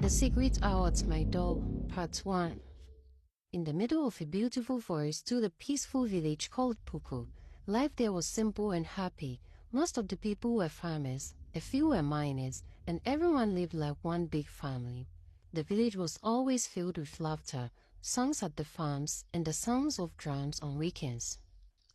The Secret Out My Door, Part 1. In the middle of a beautiful forest stood a peaceful village called Puku. Life there was simple and happy. Most of the people were farmers, a few were miners, and everyone lived like one big family. The village was always filled with laughter, songs at the farms, and the sounds of drums on weekends.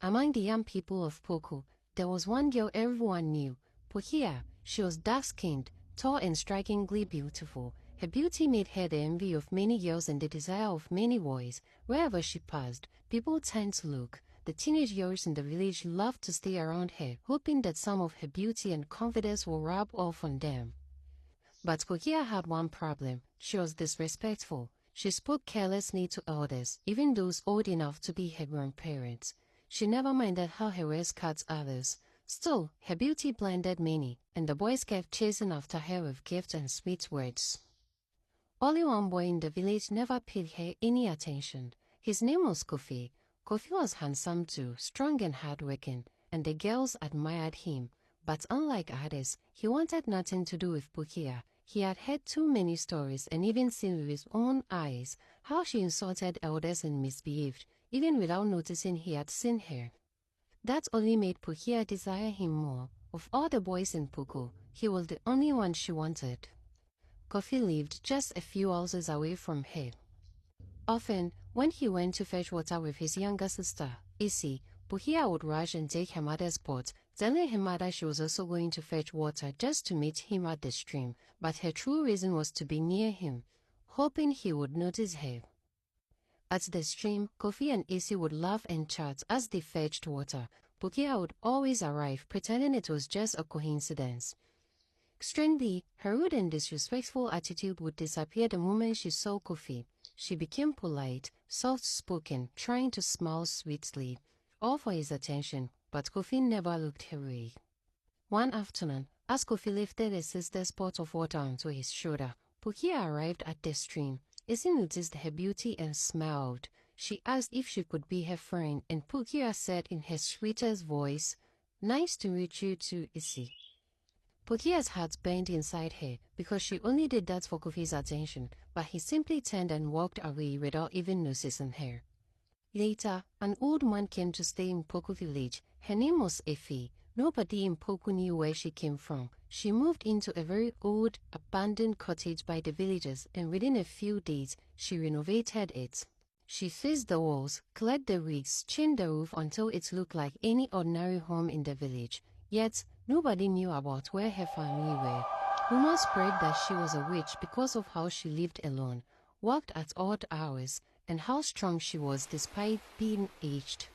Among the young people of Puku, there was one girl everyone knew, Pohia. She was dark-skinned, tall and strikingly beautiful. Her beauty made her the envy of many girls and the desire of many boys. Wherever she passed, people turned to look. The teenage girls in the village loved to stay around her, hoping that some of her beauty and confidence will rub off on them. But Pohia had one problem. She was disrespectful. She spoke carelessly to elders, even those old enough to be her grandparents. She never minded how her words cut others. Still, her beauty blinded many, and the boys kept chasing after her with gifts and sweet words. Only one boy in the village never paid her any attention. His name was Kofi. Kofi was handsome too, strong and hardworking, and the girls admired him. But unlike others, he wanted nothing to do with Pohia. He had heard too many stories and even seen with his own eyes how she insulted elders and misbehaved, even without noticing he had seen her. That only made Pohia desire him more. Of all the boys in Puku, he was the only one she wanted. Kofi lived just a few houses away from her. Often, when he went to fetch water with his younger sister, Issy, Pohia would rush and take her mother's pot, telling her mother she was also going to fetch water just to meet him at the stream, but her true reason was to be near him, hoping he would notice her. At the stream, Kofi and Issy would laugh and chat as they fetched water. Pohia would always arrive, pretending it was just a coincidence. Strangely, her rude and disrespectful attitude would disappear the moment she saw Kofi. She became polite, soft-spoken, trying to smile sweetly, all for his attention, but Kofi never looked her way. One afternoon, as Kofi lifted his sister's pot of water onto his shoulder, Pohia arrived at the stream. Issy noticed her beauty and smiled. She asked if she could be her friend, and Pohia said in her sweetest voice, "Nice to meet you too, Issy." Pohia's heart burned inside her because she only did that for Kofi's attention, but he simply turned and walked away without even noticing her. Later, an old man came to stay in Puku village. Her name was Efi. Nobody in Puku knew where she came from. She moved into a very old, abandoned cottage by the villagers, and within a few days, she renovated it. She fixed the walls, cleared the bricks, changed the roof until it looked like any ordinary home in the village. Yet, nobody knew about where her family were. Rumors spread that she was a witch because of how she lived alone, worked at odd hours, and how strong she was despite being aged.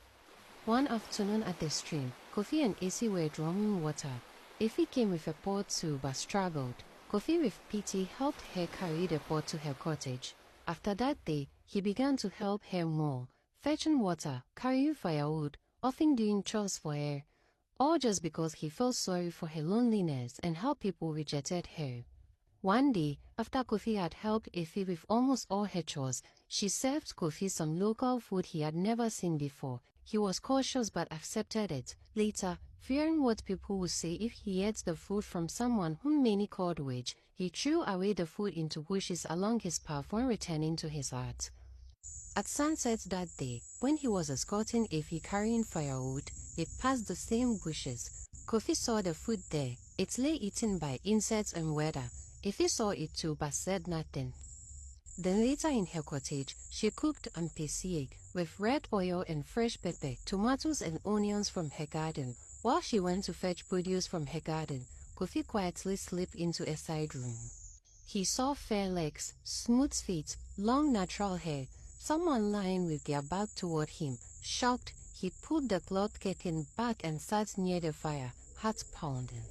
One afternoon at the stream, Kofi and Issy were drawing water. Efi came with a pot too but struggled. Kofi with pity helped her carry the pot to her cottage. After that day, he began to help her more, fetching water, carrying firewood, often doing chores for her, all just because he felt sorry for her loneliness and how people rejected her. One day, after Kofi had helped Efi with almost all her chores, she served Kofi some local food he had never seen before. He was cautious but accepted it. Later, fearing what people would say if he ate the food from someone whom many called witch, he threw away the food into bushes along his path when returning to his hut. At sunset that day, when he was escorting Efi carrying firewood, he passed the same bushes. Kofi saw the food there. It lay eaten by insects and weather. Efi saw it too but said nothing. Then later in her cottage, she cooked ampesieg with red oil and fresh pepper, tomatoes and onions from her garden. While she went to fetch produce from her garden, Kofi quietly slipped into a side room. He saw fair legs, smooth feet, long natural hair, someone lying with their back toward him. Shocked, he pulled the cloth curtain back and sat near the fire, heart pounding.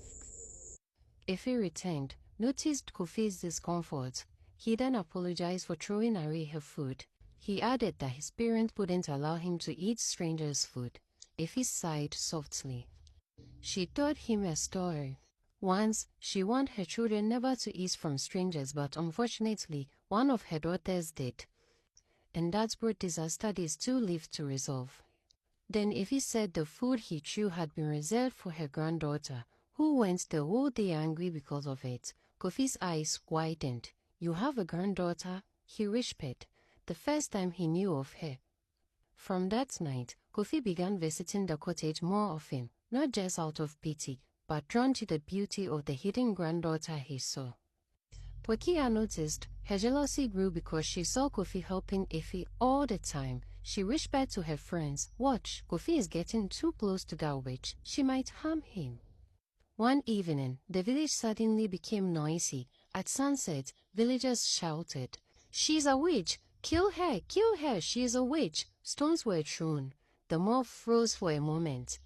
Efi returned, noticed Kofi's discomfort. He then apologized for throwing away her food. He added that his parents wouldn't allow him to eat strangers' food. Efi sighed softly. She told him a story. Once, she warned her children never to eat from strangers, but unfortunately, one of her daughters did. And that brought disaster they still lived to resolve. Then Efi said the food he threw had been reserved for her granddaughter, who went the whole day angry because of it. Kofi's eyes widened. "You have a granddaughter?" he whispered, the first time he knew of her. From that night, Kofi began visiting the cottage more often, not just out of pity, but drawn to the beauty of the hidden granddaughter he saw. Pokia noticed her jealousy grew because she saw Kofi helping Effie all the time. She whispered to her friends, "Watch, Kofi is getting too close to that witch. She might harm him." One evening, the village suddenly became noisy. At sunset, villagers shouted, "She's a witch! Kill her! Kill her! She is a witch!" Stones were thrown. The mob froze for a moment.